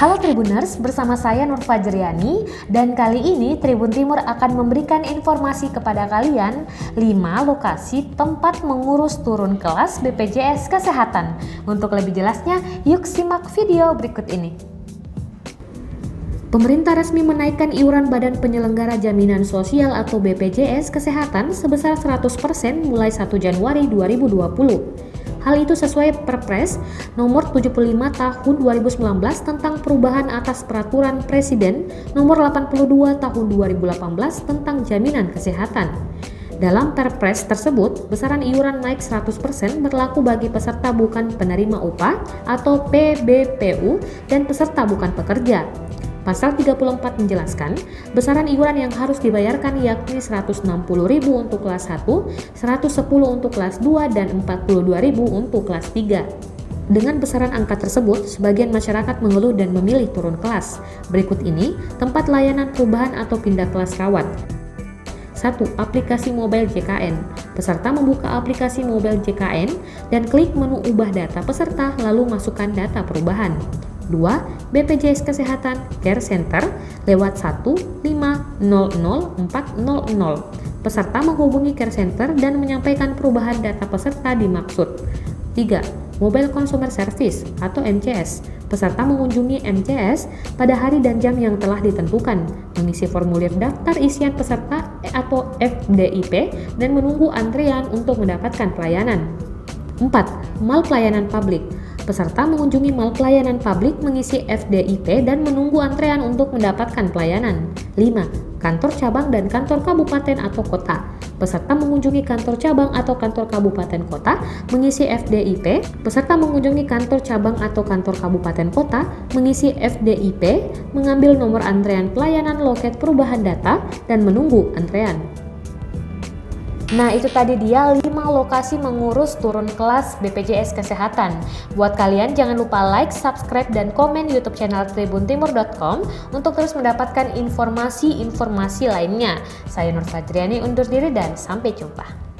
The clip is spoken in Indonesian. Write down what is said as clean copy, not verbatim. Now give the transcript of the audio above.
Halo Tribuners, bersama saya Nur Fajriani dan kali ini Tribun Timur akan memberikan informasi kepada kalian 5 lokasi tempat mengurus turun kelas BPJS Kesehatan. Untuk lebih jelasnya, yuk simak video berikut ini. Pemerintah resmi menaikkan iuran Badan Penyelenggara Jaminan Sosial atau BPJS Kesehatan sebesar 100% mulai 1 Januari 2020. Hal itu sesuai Perpres nomor 75 tahun 2019 tentang perubahan atas peraturan Presiden nomor 82 tahun 2018 tentang jaminan kesehatan. Dalam Perpres tersebut, besaran iuran naik 100% berlaku bagi peserta bukan penerima upah atau PBPU dan peserta bukan pekerja. Pasal 34 menjelaskan, besaran iuran yang harus dibayarkan yakni Rp160.000 untuk kelas 1, Rp110.000 untuk kelas 2, dan Rp42.000 untuk kelas 3. Dengan besaran angka tersebut, sebagian masyarakat mengeluh dan memilih turun kelas. Berikut ini tempat layanan perubahan atau pindah kelas rawat. 1. Aplikasi mobile JKN. Peserta membuka aplikasi mobile JKN dan klik menu ubah data peserta lalu masukkan data perubahan. 2. BPJS Kesehatan Care Center lewat 1500400. Peserta menghubungi Care Center dan menyampaikan perubahan data peserta dimaksud. 3. Mobile Consumer Service atau MCS. Peserta mengunjungi MCS pada hari dan jam yang telah ditentukan, mengisi formulir daftar isian peserta atau FDIP dan menunggu antrian untuk mendapatkan pelayanan. 4. Mal Pelayanan Publik. Peserta mengunjungi mal pelayanan publik, mengisi FDIP dan menunggu antrean untuk mendapatkan pelayanan. 5. Kantor cabang dan kantor kabupaten atau kota. Peserta mengunjungi kantor cabang atau kantor kabupaten kota, mengisi FDIP. Peserta mengunjungi kantor cabang atau kantor kabupaten kota, mengisi FDIP, mengambil nomor antrean pelayanan loket perubahan data dan menunggu antrean. Nah, itu tadi dia 5 lokasi mengurus turun kelas BPJS Kesehatan. Buat kalian jangan lupa like, subscribe, dan komen YouTube channel tribuntimur.com untuk terus mendapatkan informasi-informasi lainnya. Saya Nur Fajriani undur diri dan sampai jumpa.